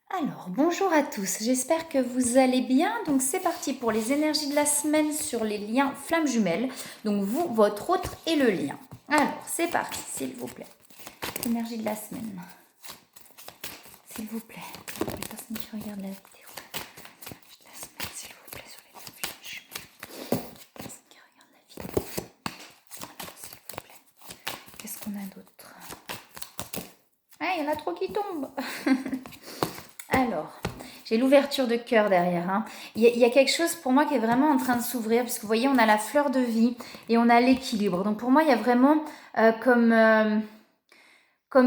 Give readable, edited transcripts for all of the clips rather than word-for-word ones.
Alors, bonjour à tous, j'espère que vous allez bien. Donc, c'est parti pour les énergies de la semaine sur les liens flammes jumelles. Donc, vous, votre autre et le lien. Alors, c'est parti, s'il vous plaît. Énergie de la semaine. S'il vous plaît. Les personnes qui regardent la vidéo. De la semaine, s'il vous plaît, sur les liens flammes jumelles. Les personnes qui regardent la vidéo. Alors, s'il vous plaît. Qu'est-ce qu'on a d'autre? Ah, il y en a trop qui tombent. Alors, j'ai l'ouverture de cœur derrière. Hein. Il y a quelque chose pour moi qui est vraiment en train de s'ouvrir, parce que vous voyez, on a la fleur de vie et on a l'équilibre. Donc pour moi, il y a vraiment comme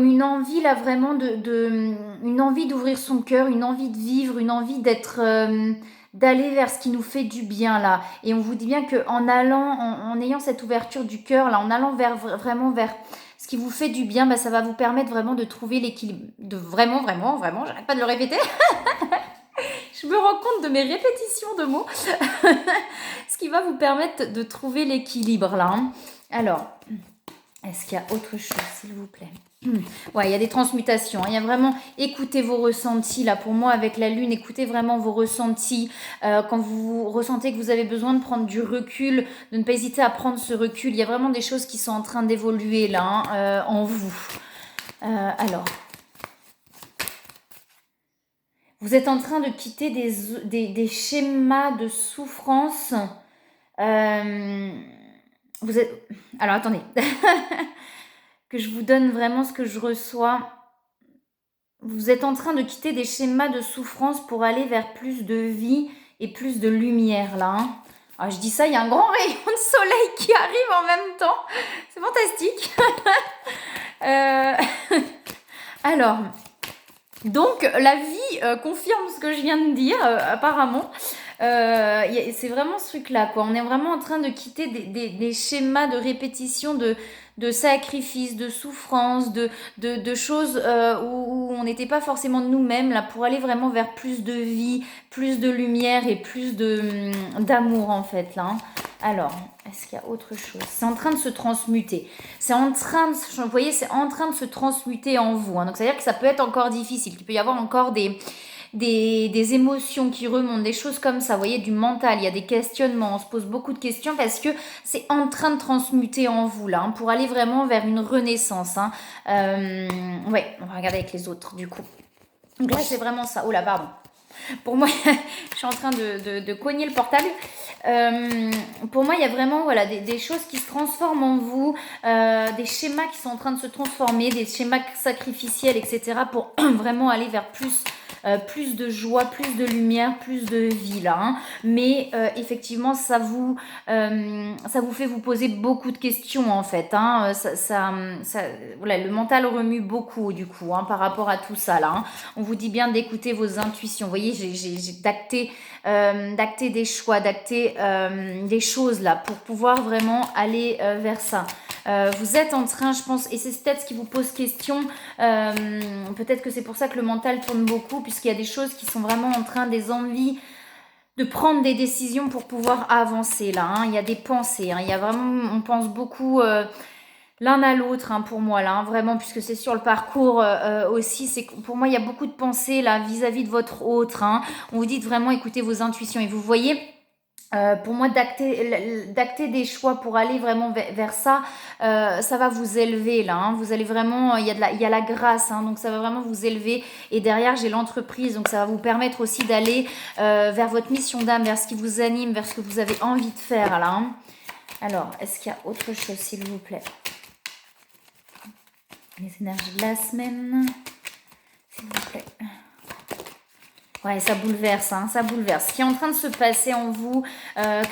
une envie là vraiment une envie d'ouvrir son cœur, une envie de vivre, une envie d'aller vers ce qui nous fait du bien là. Et on vous dit bien qu'en allant, en ayant cette ouverture du cœur là, en allant vraiment vers ce qui vous fait du bien, bah, ça va vous permettre vraiment de trouver l'équilibre. De vraiment, j'arrête pas de le répéter. Je me rends compte de mes répétitions de mots. Ce qui va vous permettre de trouver l'équilibre là. Hein. Alors, est-ce qu'il y a autre chose, s'il vous plaît? Ouais, il y a des transmutations. Hein. Il y a vraiment, écoutez vos ressentis. Là, pour moi, avec la lune, écoutez vraiment vos ressentis. Quand vous ressentez que vous avez besoin de prendre du recul, de ne pas hésiter à prendre ce recul. Il y a vraiment des choses qui sont en train d'évoluer là, hein, en vous. Alors, vous êtes en train de quitter des schémas de souffrance. Vous êtes... Alors, attendez. Que je vous donne vraiment ce que je reçois. Vous êtes en train de quitter des schémas de souffrance pour aller vers plus de vie et plus de lumière, là. Hein. Alors, je dis ça, il y a un grand rayon de soleil qui arrive en même temps. C'est fantastique. Alors, donc, la vie confirme ce que je viens de dire, apparemment. C'est vraiment ce truc-là, quoi. On est vraiment en train de quitter des schémas de répétition, de sacrifice, de souffrance, de choses où on n'était pas forcément nous-mêmes, là, pour aller vraiment vers plus de vie, plus de lumière et plus d'amour, en fait, là. Hein. Alors, est-ce qu'il y a autre chose? C'est en train de se transmuter. C'est en train de, vous voyez, c'est en train de se transmuter en vous. Hein. Donc, c'est-à-dire que ça peut être encore difficile, qu'il peut y avoir encore des émotions qui remontent, des choses comme ça, vous voyez, du mental, il y a des questionnements, on se pose beaucoup de questions parce que c'est en train de transmuter en vous, là, hein, pour aller vraiment vers une renaissance. Hein. Ouais, on va regarder avec les autres, du coup. Donc là, c'est vraiment ça. Oh là, pardon. Pour moi, je suis en train de cogner le portable. Pour moi, il y a vraiment voilà, des choses qui se transforment en vous, des schémas qui sont en train de se transformer, des schémas sacrificiels, etc. pour vraiment aller vers plus de joie, plus de lumière, plus de vie là. Hein. Mais effectivement, ça vous fait vous poser beaucoup de questions en fait. Hein. Voilà, le mental remue beaucoup du coup hein, par rapport à tout ça là. Hein. On vous dit bien d'écouter vos intuitions. Vous voyez, j'ai d'acter des choix, d'acter des choses là pour pouvoir vraiment aller vers ça. Vous êtes en train, je pense, et c'est peut-être ce qui vous pose question, peut-être que c'est pour ça que le mental tourne beaucoup, puisqu'il y a des choses qui sont vraiment en train, des envies de prendre des décisions pour pouvoir avancer là. Hein. Il y a des pensées, hein. Il y a vraiment, on pense beaucoup l'un à l'autre hein, pour moi là, hein, vraiment, puisque c'est sur le parcours aussi, c'est pour moi il y a beaucoup de pensées là vis-à-vis de votre autre. Hein. On vous dit de vraiment écouter vos intuitions et vous voyez. Pour moi, d'acter des choix pour aller vraiment vers ça, ça va vous élever là. Hein. Vous allez vraiment, il y a la grâce, hein, donc ça va vraiment vous élever. Et derrière, j'ai l'entreprise, donc ça va vous permettre aussi d'aller vers votre mission d'âme, vers ce qui vous anime, vers ce que vous avez envie de faire là. Hein. Alors, est-ce qu'il y a autre chose, s'il vous plaît? Les énergies de la semaine, s'il vous plaît. Ouais, ça bouleverse, hein, ça bouleverse. Ce qui est en train de se passer en vous,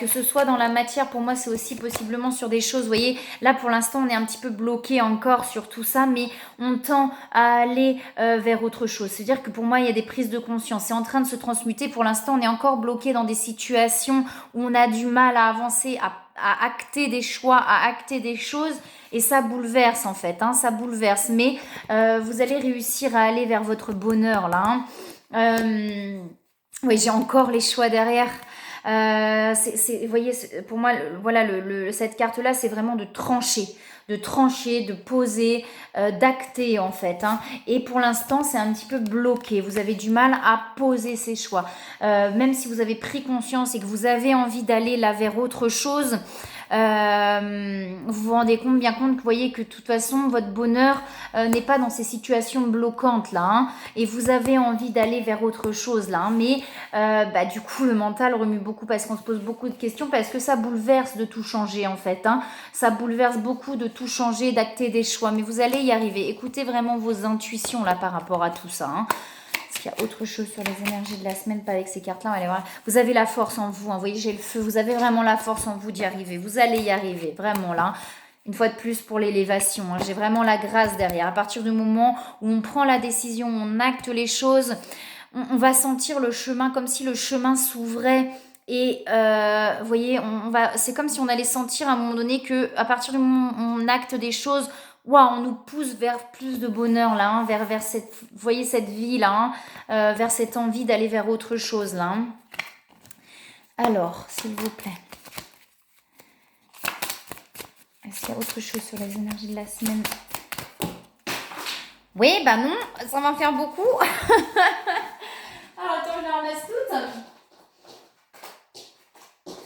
que ce soit dans la matière, pour moi, c'est aussi possiblement sur des choses. Vous voyez, là, pour l'instant, on est un petit peu bloqué encore sur tout ça, mais on tend à aller vers autre chose. C'est-à-dire que pour moi, il y a des prises de conscience. C'est en train de se transmuter. Pour l'instant, on est encore bloqué dans des situations où on a du mal à avancer, à acter des choix, à acter des choses. Et ça bouleverse, en fait. Hein, ça bouleverse. Mais vous allez réussir à aller vers votre bonheur, là. Hein. Oui, j'ai encore les choix derrière. Vous voyez, pour moi, voilà, cette carte-là, c'est vraiment de trancher. de trancher, de poser, d'acter en fait. Hein. Et pour l'instant, c'est un petit peu bloqué. Vous avez du mal à poser ces choix. Même si vous avez pris conscience et que vous avez envie d'aller là vers autre chose, vous vous rendez bien compte que vous voyez que de toute façon votre bonheur n'est pas dans ces situations bloquantes là, hein, et vous avez envie d'aller vers autre chose là, hein, mais du coup le mental remue beaucoup parce qu'on se pose beaucoup de questions, parce que ça bouleverse de tout changer en fait, hein, ça bouleverse beaucoup de tout changer, d'acter des choix, mais vous allez y arriver. Écoutez vraiment vos intuitions là par rapport à tout ça, hein. Il y a autre chose sur les énergies de la semaine, pas avec ces cartes-là. Allez voir. Vous avez la force en vous. Hein. Vous voyez, j'ai le feu. Vous avez vraiment la force en vous d'y arriver. Vous allez y arriver, vraiment là. Une fois de plus pour l'élévation. Hein. J'ai vraiment la grâce derrière. À partir du moment où on prend la décision, on acte les choses, on va sentir le chemin comme si le chemin s'ouvrait. Et vous voyez, c'est comme si on allait sentir à un moment donné que à partir du moment où on acte des choses, waouh, on nous pousse vers plus de bonheur là, hein, vers cette, vous voyez cette vie là, hein, vers cette envie d'aller vers autre chose là. Hein. Alors, s'il vous plaît, est-ce qu'il y a autre chose sur les énergies de la semaine? Oui, bah non, ça va en faire beaucoup. Alors attends, je les ramasse toutes.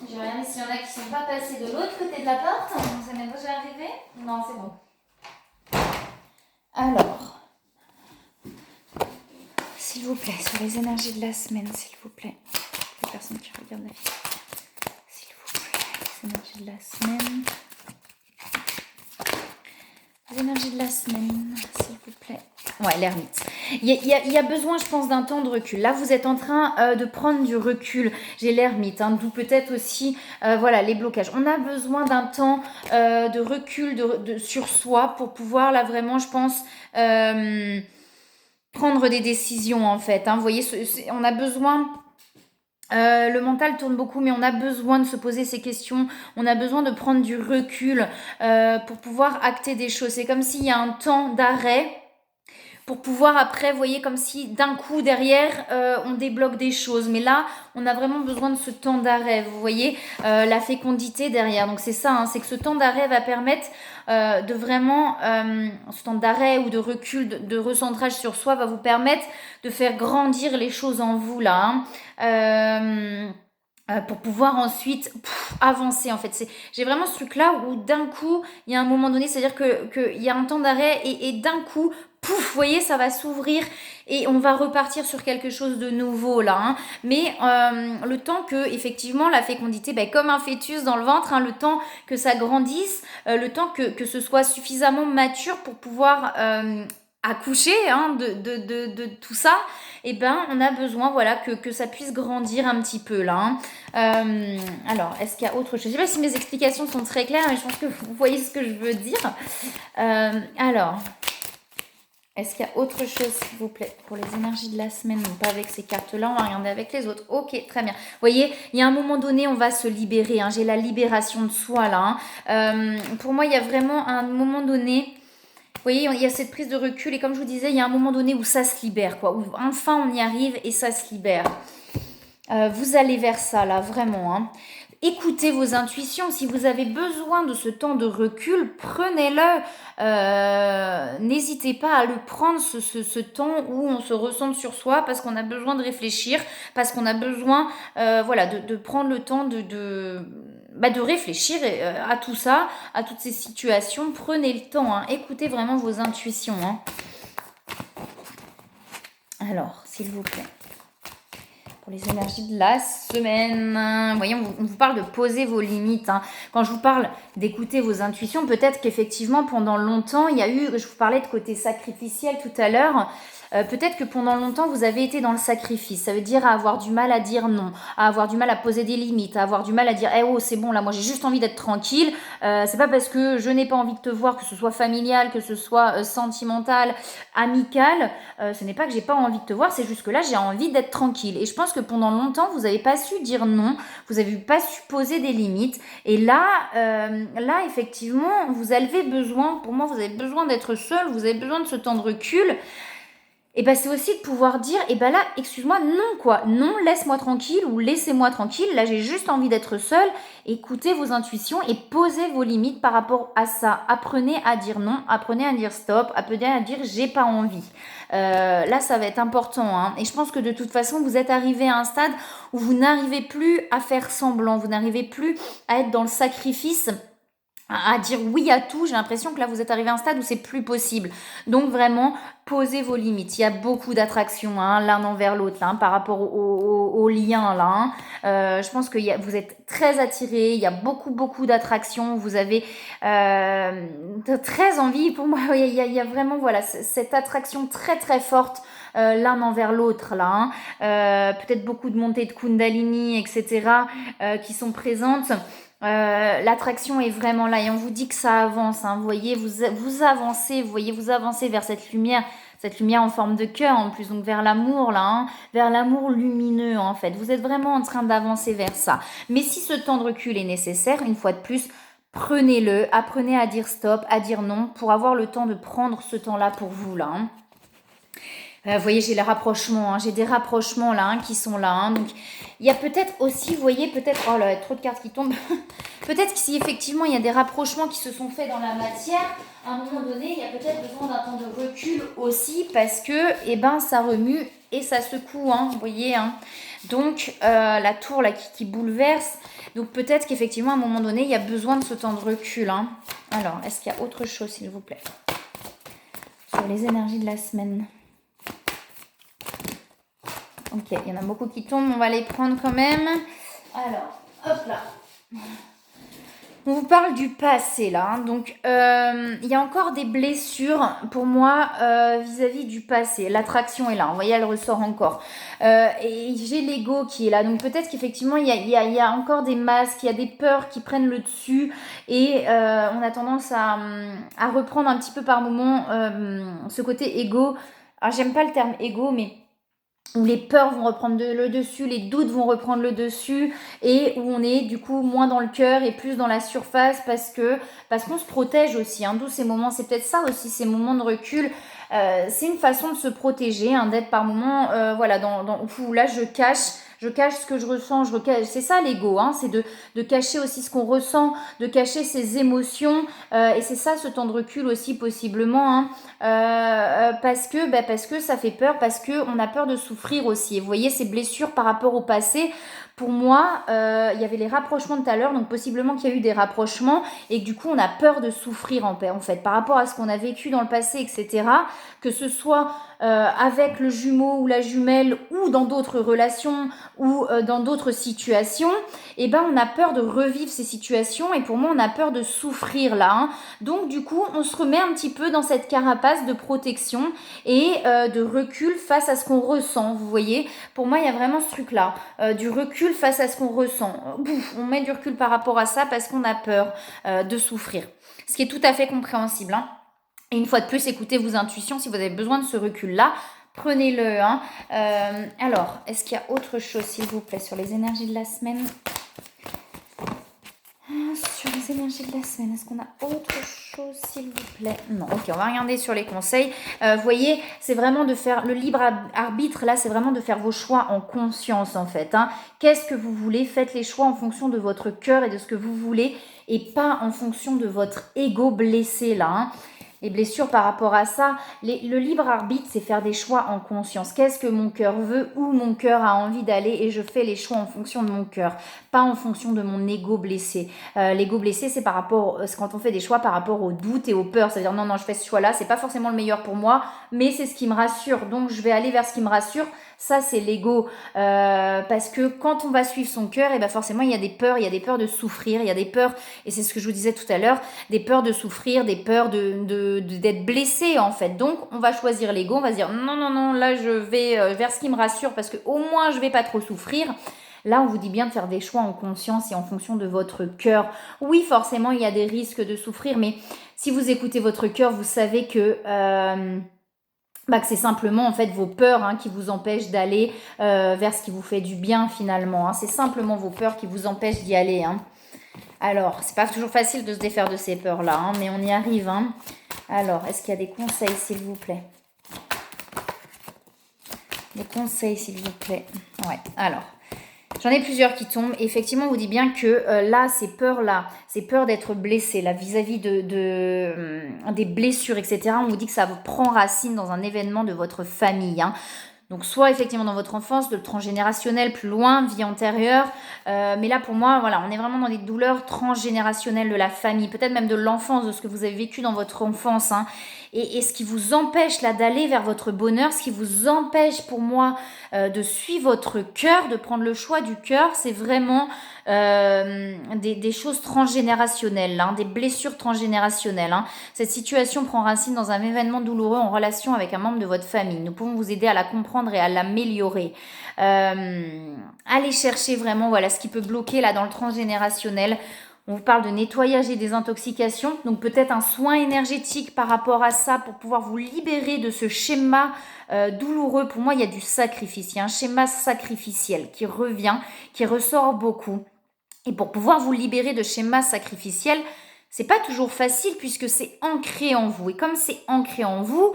Je vais regarder s'il y en a qui ne sont pas passés de l'autre côté de la porte. Ça m'est déjà arrivé? Non, c'est bon. Alors, s'il vous plaît, sur les énergies de la semaine, s'il vous plaît. Les personnes qui regardent la vidéo. S'il vous plaît, les énergies de la semaine. Les énergies de la semaine, s'il vous plaît. Ouais, l'ermite. Il y a besoin, je pense, d'un temps de recul. Là, vous êtes en train de prendre du recul. J'ai l'ermite, hein, d'où peut-être aussi voilà, les blocages. On a besoin d'un temps de recul sur soi pour pouvoir, là, vraiment, je pense, prendre des décisions, en fait. Hein. Vous voyez, on a besoin... le mental tourne beaucoup, mais on a besoin de se poser ces questions, on a besoin de prendre du recul pour pouvoir acter des choses. C'est comme s'il y a un temps d'arrêt pour pouvoir après, vous voyez, comme si d'un coup derrière, on débloque des choses. Mais là, on a vraiment besoin de ce temps d'arrêt, vous voyez, la fécondité derrière. Donc c'est ça, hein, c'est que ce temps d'arrêt va permettre de vraiment, ce temps d'arrêt ou de recul, de recentrage sur soi va vous permettre de faire grandir les choses en vous là, hein. Pour pouvoir ensuite avancer en fait. J'ai vraiment ce truc là où d'un coup il y a un moment donné, c'est à dire que il y a un temps d'arrêt et d'un coup pouf, vous voyez, ça va s'ouvrir et on va repartir sur quelque chose de nouveau là, hein. Mais le temps que effectivement la fécondité, comme un fœtus dans le ventre, hein, le temps que ça grandisse, le temps que ce soit suffisamment mature pour pouvoir accoucher, hein, de tout ça, et on a besoin, voilà, que ça puisse grandir un petit peu là, hein. Alors, est-ce qu'il y a autre chose? Je ne sais pas si mes explications sont très claires, mais je pense que vous voyez ce que je veux dire. Alors, est-ce qu'il y a autre chose, s'il vous plaît, pour les énergies de la semaine? Non, pas avec ces cartes-là, on va regarder avec les autres. Ok, très bien. Vous voyez, il y a un moment donné, on va se libérer, hein. J'ai la libération de soi là, hein. Pour moi, il y a vraiment un moment donné... Vous voyez, il y a cette prise de recul et comme je vous disais, il y a un moment donné où ça se libère, quoi, où enfin on y arrive et ça se libère. Vous allez vers ça, là, vraiment. Hein. Écoutez vos intuitions. Si vous avez besoin de ce temps de recul, prenez-le. N'hésitez pas à le prendre, ce temps où on se recentre sur soi parce qu'on a besoin de réfléchir, parce qu'on a besoin voilà, de prendre le temps de réfléchir à tout ça, à toutes ces situations. Prenez le temps. Hein. Écoutez vraiment vos intuitions. Hein. Alors, s'il vous plaît. Pour les énergies de la semaine. Vous voyez, on vous parle de poser vos limites. Hein. Quand je vous parle d'écouter vos intuitions, peut-être qu'effectivement, pendant longtemps, il y a eu, je vous parlais de côté sacrificiel tout à l'heure, peut-être que pendant longtemps, vous avez été dans le sacrifice. Ça veut dire à avoir du mal à dire non, à avoir du mal à poser des limites, à avoir du mal à dire « oh, c'est bon, là, moi, j'ai juste envie d'être tranquille. C'est pas parce que je n'ai pas envie de te voir, que ce soit familial, que ce soit sentimental, amical. Ce n'est pas que j'ai pas envie de te voir, c'est juste que là, j'ai envie d'être tranquille. » Et je pense que pendant longtemps, vous n'avez pas su dire non, vous n'avez pas su poser des limites. Et là, effectivement, vous avez besoin, pour moi, vous avez besoin d'être seul, vous avez besoin de ce temps de recul. Et ben c'est aussi de pouvoir dire, et ben là, excuse-moi, non quoi, non, laisse-moi tranquille ou laissez-moi tranquille, là j'ai juste envie d'être seule, écoutez vos intuitions et posez vos limites par rapport à ça. Apprenez à dire non, apprenez à dire stop, apprenez à dire j'ai pas envie. Là ça va être important, hein. Et je pense que de toute façon vous êtes arrivé à un stade où vous n'arrivez plus à faire semblant, vous n'arrivez plus à être dans le sacrifice, à dire oui à tout. J'ai l'impression que là vous êtes arrivé à un stade où c'est plus possible. Donc vraiment posez vos limites. Il y a beaucoup d'attractions, hein, l'un envers l'autre, hein, par rapport au lien là, hein. Je pense que vous êtes très attirés, il y a beaucoup d'attractions, vous avez très envie. Pour moi il y a vraiment voilà cette attraction très forte, l'un envers l'autre là, hein. Peut-être beaucoup de montées de Kundalini, etc., qui sont présentes. L'attraction est vraiment là et on vous dit que ça avance, hein. Vous voyez, vous avancez, vous voyez, vous avancez vers cette lumière en forme de cœur en plus, donc vers l'amour là, hein, vers l'amour lumineux en fait. Vous êtes vraiment en train d'avancer vers ça. Mais si ce temps de recul est nécessaire, une fois de plus, prenez-le, apprenez à dire stop, à dire non, pour avoir le temps de prendre ce temps-là pour vous là, hein. Vous voyez, j'ai les rapprochements, hein, j'ai des rapprochements là, hein, qui sont là, hein. Donc, il y a peut-être aussi, vous voyez, peut-être, oh là, il y a trop de cartes qui tombent. Peut-être que si effectivement il y a des rapprochements qui se sont faits dans la matière, à un moment donné, il y a peut-être besoin d'un temps de recul aussi, parce que, eh ben, ça remue et ça secoue, hein, vous voyez, hein. Donc, la tour là qui bouleverse. Donc, peut-être qu'effectivement, à un moment donné, il y a besoin de ce temps de recul, hein. Alors, est-ce qu'il y a autre chose, s'il vous plaît, sur les énergies de la semaine? Ok, il y en a beaucoup qui tombent, on va les prendre quand même. Alors, hop là. On vous parle du passé là, hein. Donc il y a encore des blessures pour moi vis-à-vis du passé. L'attraction est là, vous voyez, elle ressort encore. Et j'ai l'ego qui est là, donc peut-être qu'effectivement il y a encore des masques, il y a des peurs qui prennent le dessus et on a tendance à reprendre un petit peu par moment ce côté ego. Alors j'aime pas le terme ego, mais où les peurs vont reprendre le dessus, les doutes vont reprendre le dessus et où on est du coup moins dans le cœur et plus dans la surface parce qu'on se protège aussi, hein, d'où ces moments, c'est peut-être ça aussi, ces moments de recul, c'est une façon de se protéger, hein, d'être par moments, voilà, où là je cache ce que je ressens, c'est ça l'ego, hein, c'est de cacher aussi ce qu'on ressent, de cacher ses émotions, et c'est ça ce temps de recul aussi possiblement, hein, parce que ça fait peur, parce que on a peur de souffrir aussi. Et vous voyez ces blessures par rapport au passé. Pour moi, il y avait les rapprochements de tout à l'heure, donc possiblement qu'il y a eu des rapprochements et que du coup on a peur de souffrir en fait par rapport à ce qu'on a vécu dans le passé, etc. Que ce soit avec le jumeau ou la jumelle ou dans d'autres relations ou dans d'autres situations, et ben on a peur de revivre ces situations et pour moi on a peur de souffrir là, hein. Donc du coup on se remet un petit peu dans cette carapace de protection et de recul face à ce qu'on ressent, vous voyez. Pour moi il y a vraiment ce truc là, du recul face à ce qu'on ressent. On met du recul par rapport à ça parce qu'on a peur de souffrir, ce qui est tout à fait compréhensible, hein. Et une fois de plus, écoutez vos intuitions. Si vous avez besoin de ce recul-là, prenez-le, hein. Alors, est-ce qu'il y a autre chose, s'il vous plaît, sur les énergies de la semaine? Sur les énergies de la semaine, est-ce qu'on a autre chose, s'il vous plaît? Non, ok, on va regarder sur les conseils. Vous voyez, c'est vraiment de faire le libre arbitre, là, c'est vraiment de faire vos choix en conscience, en fait, hein. Qu'est-ce que vous voulez? Faites les choix en fonction de votre cœur et de ce que vous voulez et pas en fonction de votre ego blessé, là, hein. Les blessures par rapport à ça, le libre arbitre, c'est faire des choix en conscience. Qu'est-ce que mon cœur veut, où mon cœur a envie d'aller et je fais les choix en fonction de mon cœur, pas en fonction de mon ego blessé. L'ego blessé, c'est par rapport, c'est quand on fait des choix par rapport aux doutes et aux peurs. C'est-à-dire non, je fais ce choix-là, c'est pas forcément le meilleur pour moi, mais c'est ce qui me rassure. Donc je vais aller vers ce qui me rassure. Ça, c'est l'ego. Parce que quand on va suivre son cœur, et ben forcément, il y a des peurs de souffrir, il y a des peurs, et c'est ce que je vous disais tout à l'heure, des peurs de souffrir, des peurs d'être blessé en fait. Donc, on va choisir l'ego, on va se dire non, là, je vais vers ce qui me rassure parce que au moins, je vais pas trop souffrir. Là, on vous dit bien de faire des choix en conscience et en fonction de votre cœur. Oui, forcément, il y a des risques de souffrir, mais si vous écoutez votre cœur, vous savez que c'est simplement en fait vos peurs, hein, qui vous empêchent d'aller vers ce qui vous fait du bien finalement, hein. C'est simplement vos peurs qui vous empêchent d'y aller, hein. Alors, c'est pas toujours facile de se défaire de ces peurs-là, hein, mais on y arrive, hein. Alors, est-ce qu'il y a des conseils, s'il vous plaît? Des conseils, s'il vous plaît. Ouais, alors. J'en ai plusieurs qui tombent. Et effectivement, on vous dit bien que là, ces peurs d'être blessé, là, vis-à-vis des blessures, etc., on vous dit que ça prend racine dans un événement de votre famille. Hein. Donc, soit effectivement dans votre enfance, de transgénérationnel, plus loin, vie antérieure. Mais là, pour moi, voilà, on est vraiment dans des douleurs transgénérationnelles de la famille, peut-être même de l'enfance, de ce que vous avez vécu dans votre enfance. Hein. Et ce qui vous empêche là d'aller vers votre bonheur, ce qui vous empêche pour moi de suivre votre cœur, de prendre le choix du cœur, c'est vraiment des choses transgénérationnelles, hein, des blessures transgénérationnelles. Hein. Cette situation prend racine dans un événement douloureux en relation avec un membre de votre famille. Nous pouvons vous aider à la comprendre et à l'améliorer. Allez chercher vraiment voilà, ce qui peut bloquer là dans le transgénérationnel. On vous parle de nettoyage et désintoxication, donc peut-être un soin énergétique par rapport à ça pour pouvoir vous libérer de ce schéma douloureux. Pour moi, il y a du sacrifice, il y a un schéma sacrificiel qui revient, qui ressort beaucoup. Et pour pouvoir vous libérer de schémas sacrificiels, c'est pas toujours facile puisque c'est ancré en vous. Et comme c'est ancré en vous,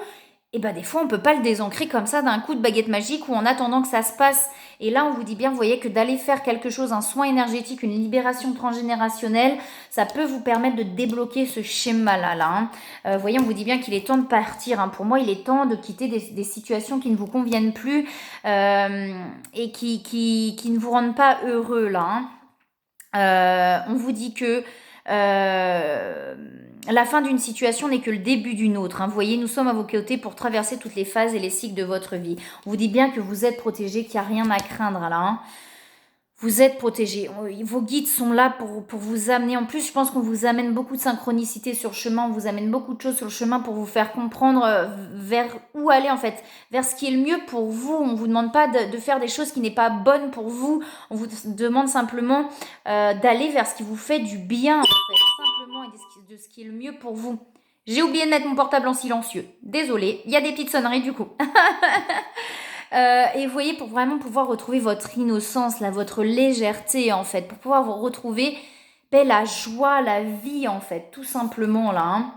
et ben des fois on peut pas le désancrer comme ça d'un coup de baguette magique ou en attendant que ça se passe. Et là on vous dit bien, vous voyez que d'aller faire quelque chose, un soin énergétique, une libération transgénérationnelle, ça peut vous permettre de débloquer ce schéma-là. Hein. Vous voyez, on vous dit bien qu'il est temps de partir. Hein. Pour moi, il est temps de quitter des situations qui ne vous conviennent plus et qui ne vous rendent pas heureux là. Hein. On vous dit que la fin d'une situation n'est que le début d'une autre. Hein. Vous voyez, nous sommes à vos côtés pour traverser toutes les phases et les cycles de votre vie. On vous dit bien que vous êtes protégés, qu'il n'y a rien à craindre là. Hein. Vous êtes protégés. Vos guides sont là pour vous amener. En plus, je pense qu'on vous amène beaucoup de synchronicité sur le chemin. On vous amène beaucoup de choses sur le chemin pour vous faire comprendre vers où aller en fait. Vers ce qui est le mieux pour vous. On ne vous demande pas de faire des choses qui n'est pas bonnes pour vous. On vous demande simplement d'aller vers ce qui vous fait du bien en fait. Simplement et de ce qui est le mieux pour vous. J'ai oublié de mettre mon portable en silencieux. Désolée, il y a des petites sonneries du coup. Et vous voyez, pour vraiment pouvoir retrouver votre innocence, là, votre légèreté, en fait, pour pouvoir vous retrouver la joie, la vie, en fait, tout simplement, là. Hein.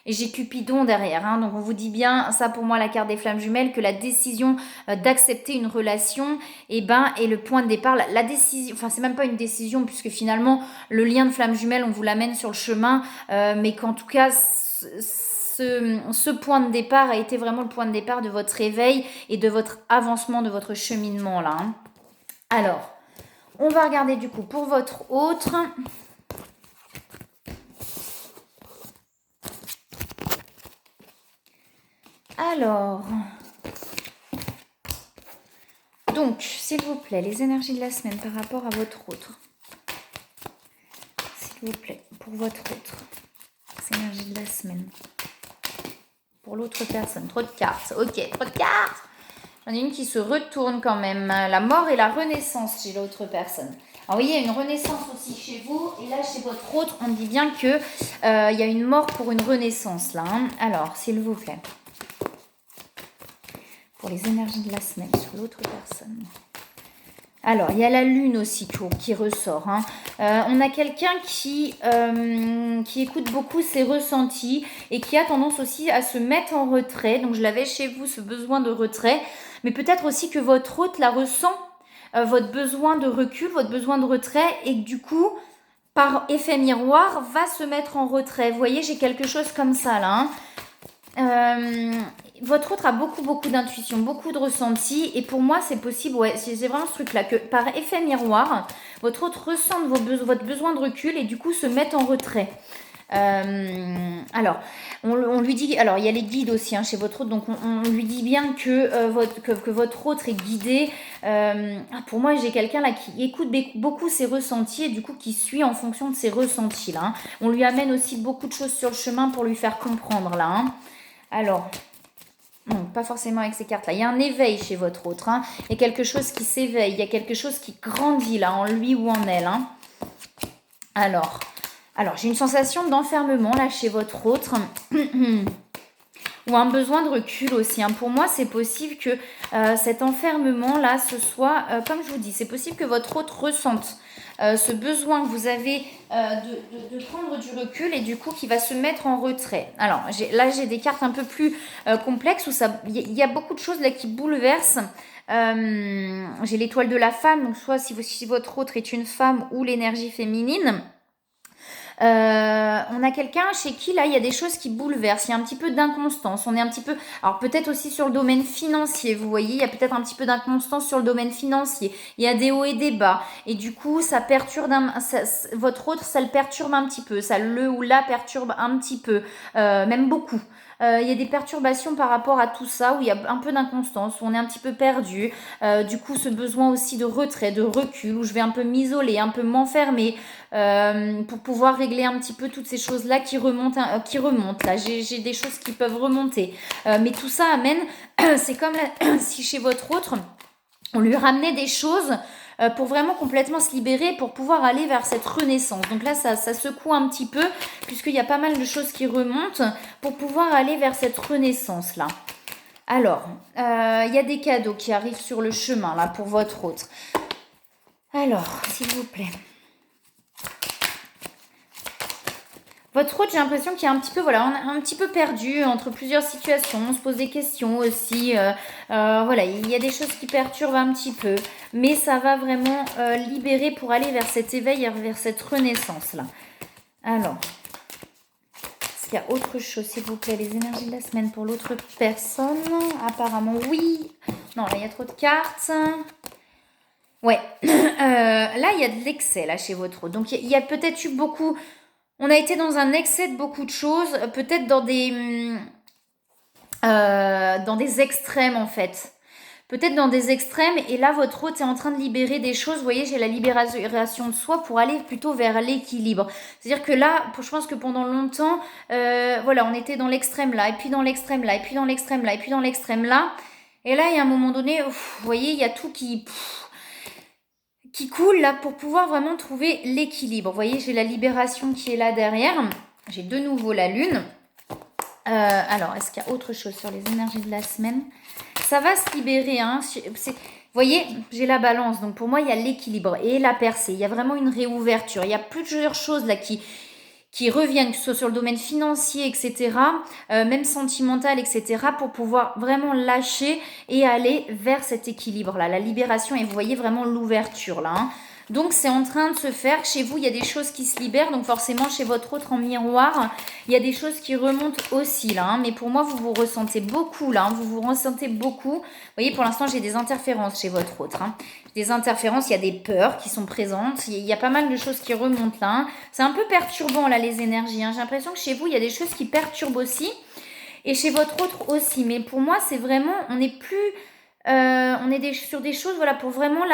Et j'ai Cupidon derrière, hein, donc on vous dit bien, ça pour moi, la carte des flammes jumelles, que la décision d'accepter une relation, est le point de départ. La décision, enfin, c'est même pas une décision, puisque finalement, le lien de flammes jumelles, on vous l'amène sur le chemin, mais qu'en tout cas, ce point de départ a été vraiment le point de départ de votre réveil et de votre avancement, de votre cheminement là. Hein. Alors, on va regarder du coup pour votre autre. Alors, donc, s'il vous plaît, les énergies de la semaine par rapport à votre autre. S'il vous plaît, pour votre autre. Les énergies de la semaine. Pour l'autre personne. Trop de cartes. Ok, trop de cartes. J'en ai une qui se retourne quand même. La mort et la renaissance chez l'autre personne. Alors, oui, il y a une renaissance aussi chez vous. Et là, chez votre autre, on dit bien qu'il y a une mort pour une renaissance là. Hein. Alors, s'il vous plaît. Pour les énergies de la semaine sur l'autre personne. Alors, il y a la lune aussi qui ressort. Hein. On a quelqu'un qui écoute beaucoup ses ressentis et qui a tendance aussi à se mettre en retrait. Donc, je l'avais chez vous, ce besoin de retrait. Mais peut-être aussi que votre hôte la ressent, votre besoin de recul, votre besoin de retrait. Et que du coup, par effet miroir, va se mettre en retrait. Vous voyez, j'ai quelque chose comme ça là. Hein. Votre autre a beaucoup d'intuition, beaucoup de ressenti. Et pour moi, c'est possible, ouais, c'est vraiment ce truc-là, que par effet miroir, votre autre ressent votre besoin de recul et du coup se met en retrait. Alors, on lui dit, alors il y a les guides aussi hein, chez votre autre, donc on lui dit bien que votre autre est guidé. Pour moi, j'ai quelqu'un là qui écoute beaucoup ses ressentis et du coup qui suit en fonction de ses ressentis là. Hein. On lui amène aussi beaucoup de choses sur le chemin pour lui faire comprendre là. Hein. Alors... Non, pas forcément avec ces cartes-là. Il y a un éveil chez votre autre. Hein. Il y a quelque chose qui s'éveille. Il y a quelque chose qui grandit là, en lui ou en elle. Hein. Alors, j'ai une sensation d'enfermement là chez votre autre. Ou un besoin de recul aussi. Hein. Pour moi, c'est possible que cet enfermement là, ce soit, comme je vous dis, c'est possible que votre autre ressente ce besoin que vous avez de prendre du recul et du coup qui va se mettre en retrait. Alors là j'ai des cartes un peu plus complexes où il y a beaucoup de choses là qui bouleversent. J'ai l'étoile de la femme, donc soit si votre autre est une femme ou l'énergie féminine. On a quelqu'un chez qui là il y a des choses qui bouleversent, il y a un petit peu d'inconstance, on est un petit peu, alors peut-être aussi sur le domaine financier, vous voyez, il y a peut-être un petit peu d'inconstance sur le domaine financier, il y a des hauts et des bas, et du coup ça perturbe, votre autre ça le perturbe un petit peu, ça le ou la perturbe un petit peu, même beaucoup. Il y a des perturbations par rapport à tout ça, où il y a un peu d'inconstance, où on est un petit peu perdu. Du coup, ce besoin aussi de retrait, de recul, où je vais un peu m'isoler, un peu m'enfermer, pour pouvoir régler un petit peu toutes ces choses-là qui remontent. Là, j'ai des choses qui peuvent remonter. Mais tout ça amène, c'est comme si chez votre autre, on lui ramenait des choses pour vraiment complètement se libérer, pour pouvoir aller vers cette renaissance. Donc là, ça secoue un petit peu, puisqu'il y a pas mal de choses qui remontent, pour pouvoir aller vers cette renaissance-là. Alors, il y a des cadeaux qui arrivent sur le chemin, là, pour votre autre. Alors, s'il vous plaît. Votre autre, j'ai l'impression qu'il y a un petit peu, voilà, on est un petit peu perdu entre plusieurs situations. On se pose des questions aussi. Voilà, il y a des choses qui perturbent un petit peu. Mais ça va vraiment libérer pour aller vers cet éveil et vers cette renaissance-là. Alors, est-ce qu'il y a autre chose, s'il vous plaît, les énergies de la semaine pour l'autre personne? Apparemment, oui. Non, là, il y a trop de cartes. Ouais. Là, il y a de l'excès, là, chez votre autre. Donc, il y a peut-être eu beaucoup... On a été dans un excès de beaucoup de choses, peut-être dans des extrêmes en fait. Peut-être dans des extrêmes, et là votre hôte est en train de libérer des choses. Vous voyez, j'ai la libération de soi pour aller plutôt vers l'équilibre. C'est-à-dire que là, je pense que pendant longtemps, voilà, on était dans l'extrême là, et puis dans l'extrême là, et puis dans l'extrême là, et puis dans l'extrême là. Et là, il y a un moment donné, vous voyez, il y a tout qui coule là pour pouvoir vraiment trouver l'équilibre. Vous voyez, j'ai la libération qui est là derrière. J'ai de nouveau la lune. Alors, est-ce qu'il y a autre chose sur les énergies de la semaine? Ça va se libérer. Hein. Vous voyez, j'ai la balance. Donc, pour moi, il y a l'équilibre et la percée. Il y a vraiment une réouverture. Il y a plusieurs choses là qui reviennent, que ce soit sur le domaine financier, etc., même sentimental, etc., pour pouvoir vraiment lâcher et aller vers cet équilibre-là, la libération, et vous voyez vraiment l'ouverture, là. Hein. Donc, c'est en train de se faire. Chez vous, il y a des choses qui se libèrent, donc forcément, chez votre autre en miroir, il y a des choses qui remontent aussi, là. Hein. Mais pour moi, vous vous ressentez beaucoup, là. Hein. Vous vous ressentez beaucoup. Vous voyez, pour l'instant, j'ai des interférences chez votre autre. Hein. Des interférences, il y a des peurs qui sont présentes, il y a pas mal de choses qui remontent là. Hein. C'est un peu perturbant là les énergies. Hein. J'ai l'impression que chez vous, il y a des choses qui perturbent aussi. Et chez votre autre aussi. Mais pour moi, c'est vraiment, on n'est plus... on est sur des choses, voilà, pour vraiment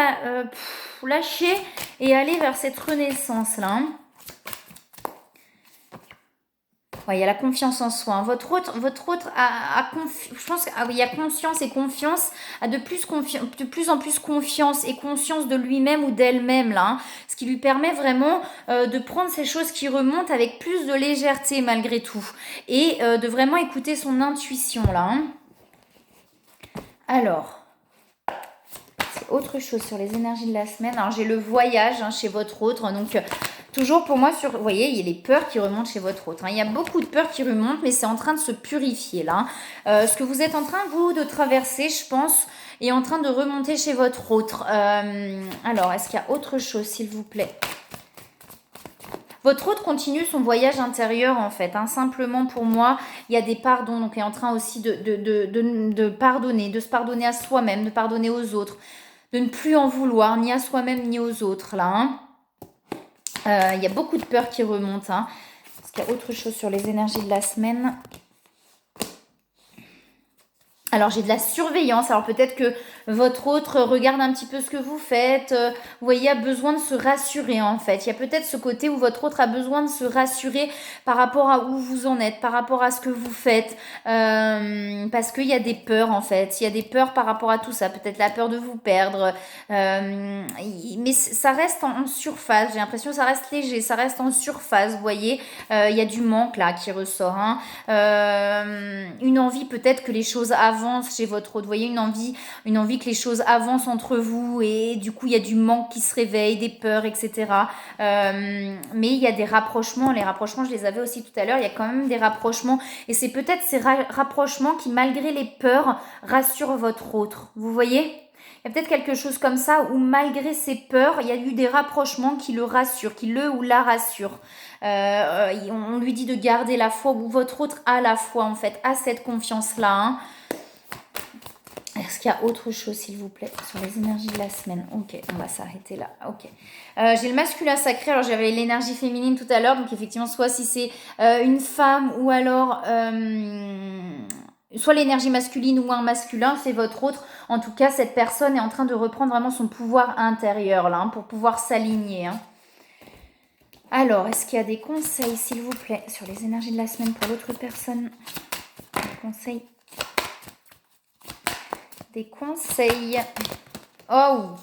lâcher et aller vers cette renaissance là. Hein. Ouais, il y a la confiance en soi. Hein. Votre autre je pense il y a conscience et confiance, a de plus en plus confiance et conscience de lui-même ou d'elle-même là, hein, ce qui lui permet vraiment de prendre ces choses qui remontent avec plus de légèreté malgré tout et de vraiment écouter son intuition là. Hein. Alors, c'est autre chose sur les énergies de la semaine. Alors j'ai le voyage hein, chez votre autre, donc toujours pour moi, vous voyez, il y a les peurs qui remontent chez votre autre. Hein. Il y a beaucoup de peurs qui remontent, mais c'est en train de se purifier là. Ce que vous êtes en train, vous, de traverser, je pense, est en train de remonter chez votre autre. Alors, est-ce qu'il y a autre chose, s'il vous plaît? Votre autre continue son voyage intérieur, en fait. Hein. Simplement, pour moi, il y a des pardons. Donc, il est en train aussi de pardonner, de se pardonner à soi-même, de pardonner aux autres, de ne plus en vouloir, ni à soi-même, ni aux autres, là. Hein. Il y a beaucoup de peurs qui remontent. Hein. Est-ce qu'il y a autre chose sur les énergies de la semaine? Alors, j'ai de la surveillance. Alors, peut-être que votre autre regarde un petit peu ce que vous faites. Vous voyez, a besoin de se rassurer, en fait. Il y a peut-être ce côté où votre autre a besoin de se rassurer par rapport à où vous en êtes, par rapport à ce que vous faites. Parce qu'il y a des peurs, en fait. Il y a des peurs par rapport à tout ça. Peut-être la peur de vous perdre. Mais ça reste en surface. J'ai l'impression que ça reste léger. Ça reste en surface, vous voyez. Il y a du manque, là, qui ressort. Hein. Une envie, peut-être, que les choses avancent. avance chez votre autre. Vous voyez, une envie que les choses avancent entre vous et du coup, il y a du manque qui se réveille, des peurs, etc. Mais il y a des rapprochements. Les rapprochements, je les avais aussi tout à l'heure. Il y a quand même des rapprochements et c'est peut-être ces rapprochements qui, malgré les peurs, rassurent votre autre. Vous voyez ? Il y a peut-être quelque chose comme ça où malgré ses peurs, il y a eu des rapprochements qui le rassurent, qui le ou la rassurent. On lui dit de garder la foi, ou votre autre a la foi en fait, a cette confiance-là. Hein. Est-ce qu'il y a autre chose s'il vous plaît sur les énergies de la semaine? Ok, on va s'arrêter là. Ok. J'ai le masculin sacré, alors j'avais l'énergie féminine tout à l'heure, donc effectivement soit si c'est une femme ou alors... soit l'énergie masculine ou un masculin, c'est votre autre. En tout cas, cette personne est en train de reprendre vraiment son pouvoir intérieur là, hein, pour pouvoir s'aligner. Hein. Alors, est-ce qu'il y a des conseils, s'il vous plaît, sur les énergies de la semaine pour l'autre personne? Des conseils. Des conseils. Oh!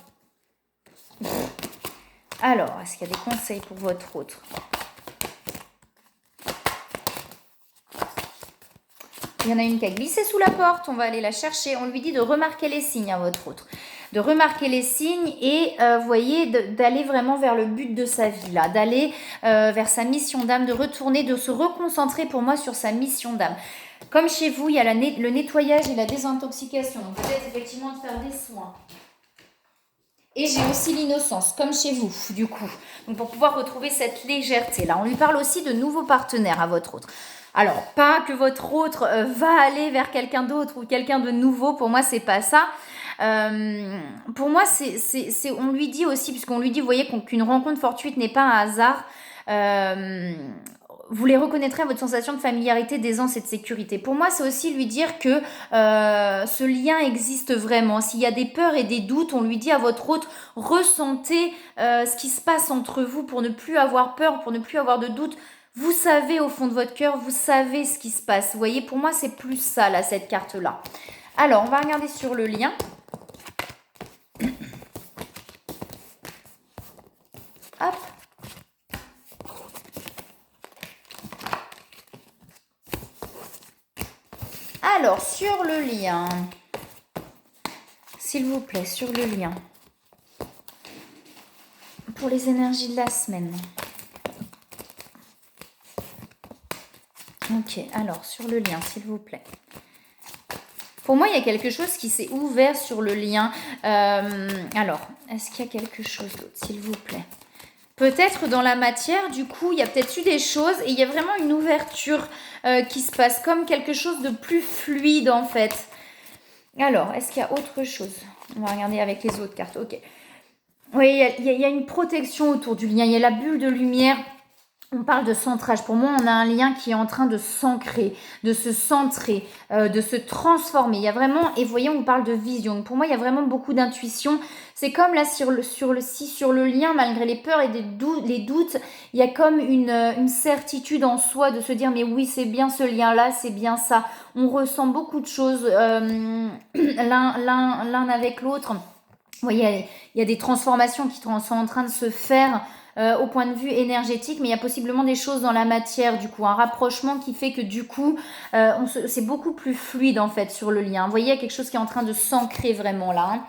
Alors, est-ce qu'il y a des conseils pour votre autre? Il y en a une qui a glissé sous la porte, on va aller la chercher. On lui dit de remarquer les signes à votre autre. De remarquer les signes et, vous voyez, d'aller vraiment vers le but de sa vie, là. D'aller vers sa mission d'âme, de retourner, de se reconcentrer pour moi sur sa mission d'âme. Comme chez vous, il y a le nettoyage et la désintoxication. Donc peut-être effectivement de faire des soins. Et j'ai aussi l'innocence, comme chez vous, du coup. Donc pour pouvoir retrouver cette légèreté-là. On lui parle aussi de nouveaux partenaires à votre autre. Alors, pas que votre autre va aller vers quelqu'un d'autre ou quelqu'un de nouveau. Pour moi, c'est pas ça. Pour moi, on lui dit aussi, puisqu'on lui dit, vous voyez, qu'une rencontre fortuite n'est pas un hasard. Vous les reconnaîtrez à votre sensation de familiarité, d'aisance et de sécurité. Pour moi, c'est aussi lui dire que ce lien existe vraiment. S'il y a des peurs et des doutes, on lui dit à votre autre, ressentez ce qui se passe entre vous pour ne plus avoir peur, pour ne plus avoir de doute. Vous savez au fond de votre cœur, vous savez ce qui se passe. Vous voyez, pour moi, c'est plus ça, là, cette carte-là. Alors, on va regarder sur le lien. Hop. Alors, sur le lien, s'il vous plaît, sur le lien, pour les énergies de la semaine. Ok, alors, sur le lien, s'il vous plaît. Pour moi, il y a quelque chose qui s'est ouvert sur le lien. Alors, est-ce qu'il y a quelque chose d'autre, s'il vous plaît? Peut-être dans la matière, du coup, il y a peut-être eu des choses et il y a vraiment une ouverture qui se passe, comme quelque chose de plus fluide, en fait. Alors, est-ce qu'il y a autre chose? On va regarder avec les autres cartes. Ok. Oui, il y a une protection autour du lien. Il y a la bulle de lumière. On parle de centrage. Pour moi, on a un lien qui est en train de s'ancrer, de se centrer, de se transformer. Il y a vraiment, et vous voyez, on parle de vision. Pour moi, il y a vraiment beaucoup d'intuition. C'est comme là, sur le lien, malgré les peurs et les doutes, il y a comme une certitude en soi de se dire, mais oui, c'est bien ce lien-là, c'est bien ça. On ressent beaucoup de choses l'un avec l'autre. Vous voyez, il y a des transformations qui sont en train de se faire au point de vue énergétique, mais il y a possiblement des choses dans la matière, du coup, un rapprochement qui fait que du coup, c'est beaucoup plus fluide en fait sur le lien. Vous voyez, il y a quelque chose qui est en train de s'ancrer vraiment là. Hein.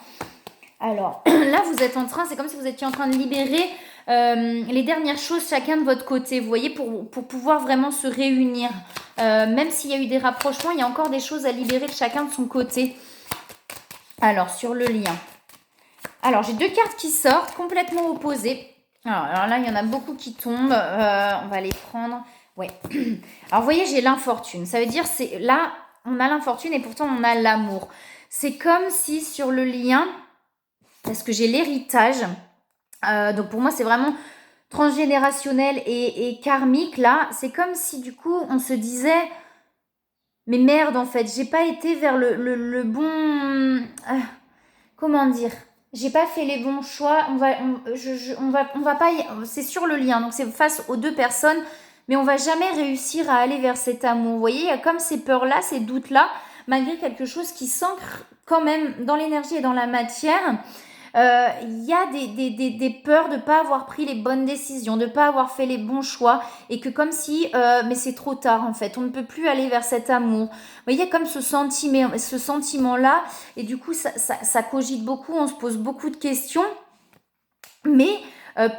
Alors, là, vous êtes en train, c'est comme si vous étiez en train de libérer les dernières choses chacun de votre côté, vous voyez, pour pouvoir vraiment se réunir. Même s'il y a eu des rapprochements, il y a encore des choses à libérer de chacun de son côté. Alors, sur le lien. Alors, j'ai deux cartes qui sortent, complètement opposées. Alors là, il y en a beaucoup qui tombent. On va les prendre. Ouais. Alors, vous voyez, j'ai l'infortune. Ça veut dire, là, on a l'infortune et pourtant, on a l'amour. C'est comme si sur le lien, parce que j'ai l'héritage. Donc, pour moi, c'est vraiment transgénérationnel et karmique. Là, c'est comme si, du coup, on se disait... Mais merde, en fait, j'ai pas été vers le bon... comment dire ? J'ai pas fait les bons choix, on va pas, c'est sur le lien, donc c'est face aux deux personnes, mais on va jamais réussir à aller vers cet amour. Vous voyez, il y a comme ces peurs-là, ces doutes-là, malgré quelque chose qui s'ancre quand même dans l'énergie et dans la matière. Il y a des peurs de ne pas avoir pris les bonnes décisions, de ne pas avoir fait les bons choix, et que comme si, mais c'est trop tard en fait, on ne peut plus aller vers cet amour. Il y a comme ce sentiment-là, et du coup ça cogite beaucoup, on se pose beaucoup de questions, mais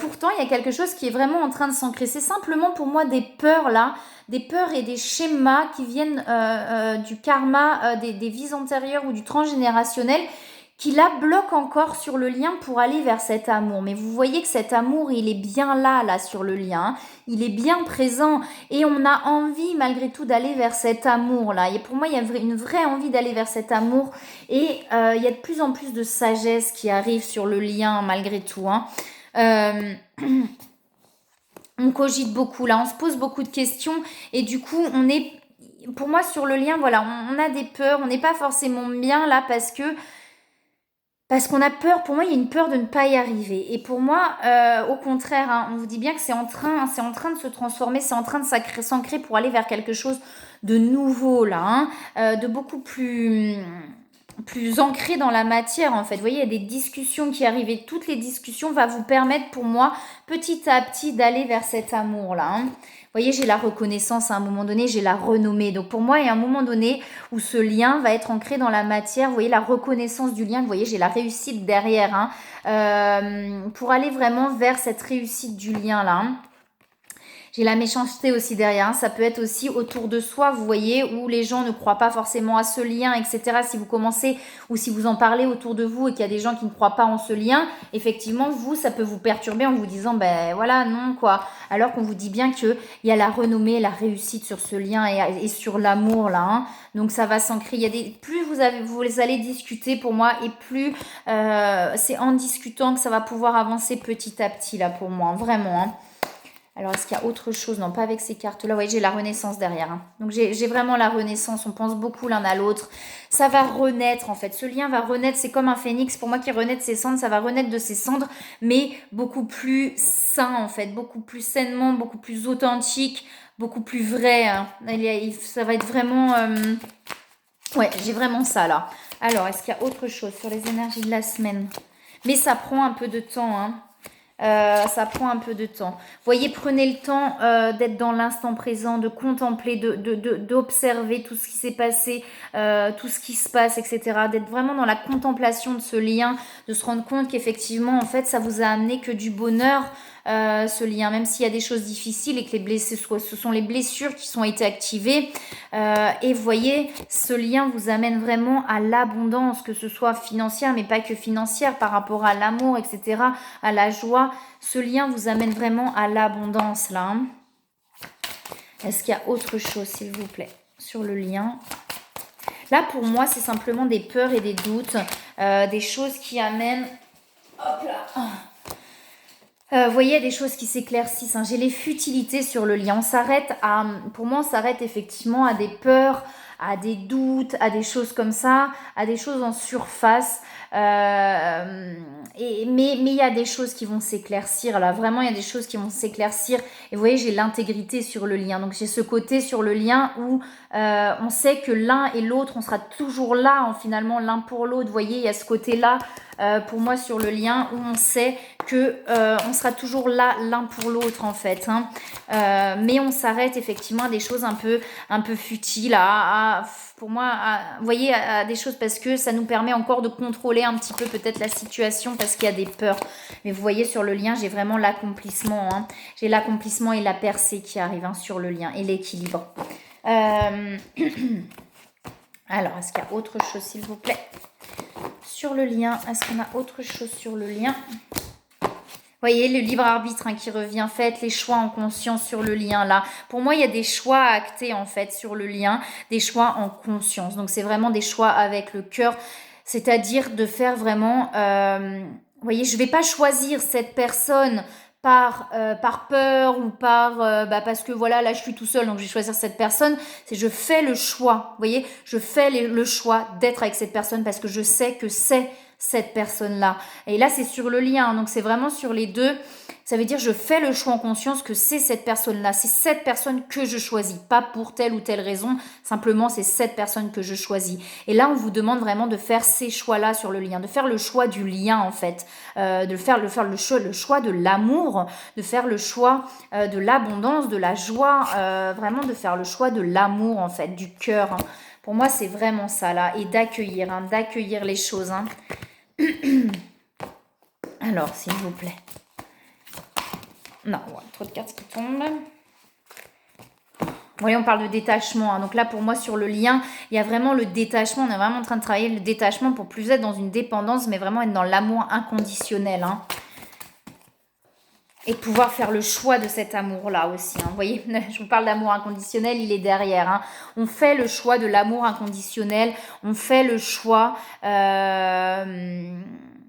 pourtant il y a quelque chose qui est vraiment en train de s'ancrer. C'est simplement pour moi des peurs là, des peurs et des schémas qui viennent du karma, des vies antérieures ou du transgénérationnel, qui la bloquent encore sur le lien pour aller vers cet amour. Mais vous voyez que cet amour, il est bien là sur le lien, hein. Il est bien présent, et on a envie malgré tout d'aller vers cet amour-là. Et pour moi, il y a une vraie envie d'aller vers cet amour, et il y a de plus en plus de sagesse qui arrive sur le lien malgré tout, hein. On cogite beaucoup là, on se pose beaucoup de questions, et du coup on est, pour moi sur le lien, voilà, on a des peurs, on n'est pas forcément bien là parce qu'on a peur. Pour moi il y a une peur de ne pas y arriver, et pour moi au contraire, hein, on vous dit bien que c'est en train de se transformer, c'est en train de s'ancrer pour aller vers quelque chose de nouveau là, hein, de beaucoup plus ancré dans la matière en fait. Vous voyez, il y a des discussions qui arrivent, et toutes les discussions vont vous permettre pour moi petit à petit d'aller vers cet amour là, hein. Vous voyez, j'ai la reconnaissance à un moment donné, j'ai la renommée. Donc pour moi, il y a un moment donné où ce lien va être ancré dans la matière. Vous voyez, la reconnaissance du lien, vous voyez, j'ai la réussite derrière, hein, pour aller vraiment vers cette réussite du lien là, hein. J'ai la méchanceté aussi derrière, hein. Ça peut être aussi autour de soi, vous voyez, où les gens ne croient pas forcément à ce lien, etc. Si vous commencez, ou si vous en parlez autour de vous et qu'il y a des gens qui ne croient pas en ce lien, effectivement, vous, ça peut vous perturber en vous disant, ben voilà, non, quoi. Alors qu'on vous dit bien qu'il y a la renommée, la réussite sur ce lien, et sur l'amour, là, hein. Donc ça va s'ancrer. Il y a plus vous allez discuter pour moi, et plus c'est en discutant que ça va pouvoir avancer petit à petit, là, pour moi, vraiment, hein. Alors, est-ce qu'il y a autre chose? Non, pas avec ces cartes-là. Oui, j'ai la renaissance derrière, hein. Donc, j'ai vraiment la renaissance. On pense beaucoup l'un à l'autre. Ça va renaître, en fait. Ce lien va renaître. C'est comme un phénix, pour moi, qui renaît de ses cendres. Ça va renaître de ses cendres, mais beaucoup plus sain, en fait. Beaucoup plus sainement, beaucoup plus authentique, beaucoup plus vrai, hein. Ça va être vraiment... Ouais, j'ai vraiment ça, là. Alors, est-ce qu'il y a autre chose sur les énergies de la semaine? Mais ça prend un peu de temps, hein. Ça prend un peu de temps. Vous voyez, prenez le temps d'être dans l'instant présent, de contempler, d'observer tout ce qui s'est passé, tout ce qui se passe, etc. D'être vraiment dans la contemplation de ce lien, de se rendre compte qu'effectivement, en fait, ça vous a amené que du bonheur, ce lien, même s'il y a des choses difficiles, et que ce sont les blessures qui sont été activées. Et vous voyez, ce lien vous amène vraiment à l'abondance, que ce soit financière, mais pas que financière, par rapport à l'amour, etc., à la joie. Ce lien vous amène vraiment à l'abondance, là, hein. Est-ce qu'il y a autre chose, s'il vous plaît, sur le lien? Là, pour moi, c'est simplement des peurs et des doutes, des choses qui amènent... Hop là. Vous voyez, il y a des choses qui s'éclaircissent, hein. J'ai les futilités sur le lien. Pour moi, on s'arrête effectivement à des peurs, à des doutes, à des choses comme ça, à des choses en surface. Mais il y a des choses qui vont s'éclaircir là. Vraiment, il y a des choses qui vont s'éclaircir. Et vous voyez, j'ai l'intégrité sur le lien. Donc, j'ai ce côté sur le lien où on sait que l'un et l'autre, on sera toujours là, hein, finalement, l'un pour l'autre. Vous voyez, il y a ce côté-là. Pour moi sur le lien, où on sait que on sera toujours là l'un pour l'autre, en fait, hein. Mais on s'arrête effectivement à des choses un peu futiles, pour moi, vous voyez, à des choses, parce que ça nous permet encore de contrôler un petit peu peut-être la situation, parce qu'il y a des peurs. Mais vous voyez, sur le lien, j'ai vraiment l'accomplissement, hein. J'ai l'accomplissement et la percée qui arrivent, hein, sur le lien, et l'équilibre. Alors, est-ce qu'il y a autre chose, s'il vous plaît, sur le lien? Est-ce qu'on a autre chose sur le lien? Vous voyez, le libre arbitre, hein, qui revient. Faites les choix en conscience sur le lien, là. Pour moi, il y a des choix à acter, en fait, sur le lien. Des choix en conscience. Donc, c'est vraiment des choix avec le cœur. C'est-à-dire de faire vraiment... vous voyez, je ne vais pas choisir cette personne par peur, ou parce que voilà, là je suis tout seul, donc je vais choisir cette personne. C'est je fais le choix, vous voyez, je fais le choix d'être avec cette personne, parce que je sais que c'est cette personne-là. Et là, c'est sur le lien, donc c'est vraiment sur les deux. Ça veut dire je fais le choix en conscience que c'est cette personne-là, c'est cette personne que je choisis, pas pour telle ou telle raison, simplement c'est cette personne que je choisis. Et là, on vous demande vraiment de faire ces choix-là sur le lien, de faire le choix du lien en fait, de faire le choix de l'amour, de faire le choix de l'abondance, de la joie, vraiment de faire le choix de l'amour en fait, du cœur. Hein. Pour moi, c'est vraiment ça là, et d'accueillir les choses. Hein. Alors, s'il vous plaît. Non, ouais, trop de cartes qui tombent. Vous voyez, on parle de détachement. Hein. Donc là, pour moi, sur le lien, il y a vraiment le détachement. On est vraiment en train de travailler le détachement pour plus être dans une dépendance, mais vraiment être dans l'amour inconditionnel. Hein. Et pouvoir faire le choix de cet amour-là aussi. Hein. Vous voyez, je vous parle d'amour inconditionnel, il est derrière. Hein. On fait le choix de l'amour inconditionnel. On fait le choix...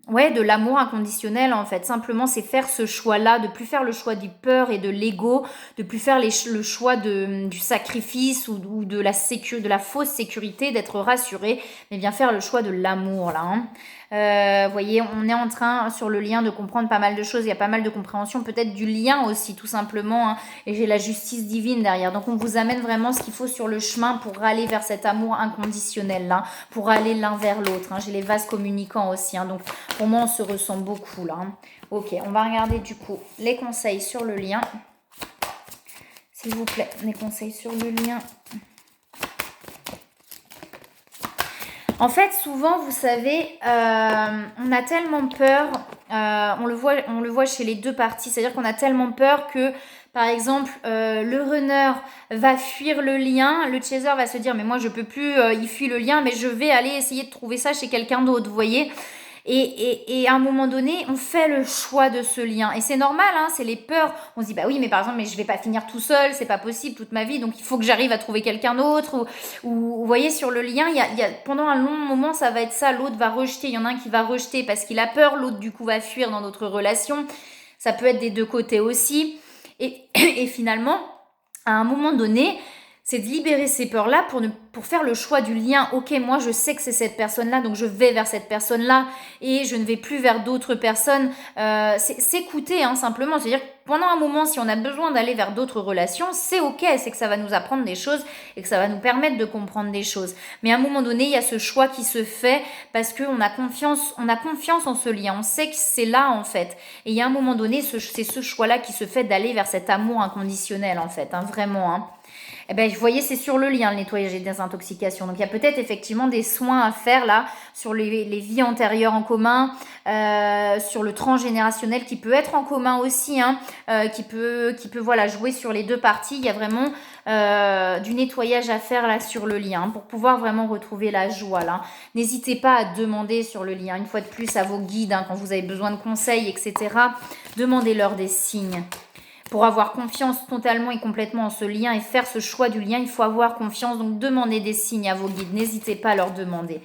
Ouais, de l'amour inconditionnel en fait. Simplement, c'est faire ce choix-là, de plus faire le choix du peur et de l'ego, de plus faire le choix du sacrifice ou de la fausse sécurité, d'être rassuré, mais bien faire le choix de l'amour là. Hein. Vous voyez, on est en train sur le lien de comprendre pas mal de choses. Il y a pas mal de compréhension, peut-être du lien aussi, tout simplement. Hein. Et j'ai la justice divine derrière. Donc, on vous amène vraiment ce qu'il faut sur le chemin pour aller vers cet amour inconditionnel là, pour aller l'un vers l'autre. Hein. J'ai les vases communicants aussi. Hein. Donc, pour moi, on se ressent beaucoup là. Hein. Ok, on va regarder du coup les conseils sur le lien. S'il vous plaît, les conseils sur le lien. En fait, souvent, vous savez, on a tellement peur, on le voit chez les deux parties, c'est-à-dire qu'on a tellement peur que, par exemple, le runner va fuir le lien, le chaser va se dire, mais moi, je peux plus, il fuit le lien, mais je vais aller essayer de trouver ça chez quelqu'un d'autre, vous voyez. Et à un moment donné, on fait le choix de ce lien. Et c'est normal, hein, c'est les peurs. On se dit, bah oui, mais par exemple, mais je vais pas finir tout seul, c'est pas possible toute ma vie, donc il faut que j'arrive à trouver quelqu'un d'autre. Ou vous voyez, sur le lien, pendant un long moment, ça va être ça. L'autre va rejeter, il y en a un qui va rejeter parce qu'il a peur, l'autre du coup va fuir dans notre relation. Ça peut être des deux côtés aussi. Et finalement, à un moment donné, c'est de libérer ces peurs-là pour faire le choix du lien. Ok, moi je sais que c'est cette personne-là, donc je vais vers cette personne-là et je ne vais plus vers d'autres personnes. C'est s'écouter, hein, simplement. C'est-à-dire que pendant un moment, si on a besoin d'aller vers d'autres relations, c'est ok, c'est que ça va nous apprendre des choses et que ça va nous permettre de comprendre des choses. Mais à un moment donné, il y a ce choix qui se fait parce qu'on a confiance en ce lien. On sait que c'est là en fait. Et il y a un moment donné, c'est ce choix-là qui se fait d'aller vers cet amour inconditionnel en fait, hein, vraiment. Hein. Eh ben, vous voyez, c'est sur le lien, le nettoyage et désintoxication. Donc, il y a peut-être effectivement des soins à faire là sur les vies antérieures en commun, sur le transgénérationnel qui peut être en commun aussi, hein, qui peut voilà, jouer sur les deux parties. Il y a vraiment du nettoyage à faire là sur le lien pour pouvoir vraiment retrouver la joie là. N'hésitez pas à demander sur le lien, une fois de plus, à vos guides, hein, quand vous avez besoin de conseils, etc. Demandez-leur des signes. Pour avoir confiance totalement et complètement en ce lien et faire ce choix du lien, il faut avoir confiance. Donc, demandez des signes à vos guides. N'hésitez pas à leur demander.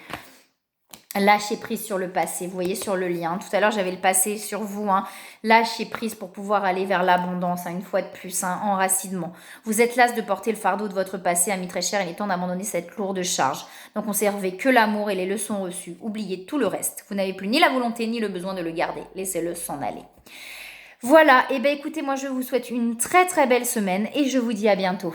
Lâchez prise sur le passé. Vous voyez, sur le lien. Tout à l'heure, j'avais le passé sur vous. Hein. Lâchez prise pour pouvoir aller vers l'abondance, hein, une fois de plus, hein, enracinement. Vous êtes las de porter le fardeau de votre passé, ami très cher. Il est temps d'abandonner cette lourde charge. Donc, conservez que l'amour et les leçons reçues. Oubliez tout le reste. Vous n'avez plus ni la volonté ni le besoin de le garder. Laissez-le s'en aller. Voilà, et bien écoutez, moi je vous souhaite une très très belle semaine et je vous dis à bientôt.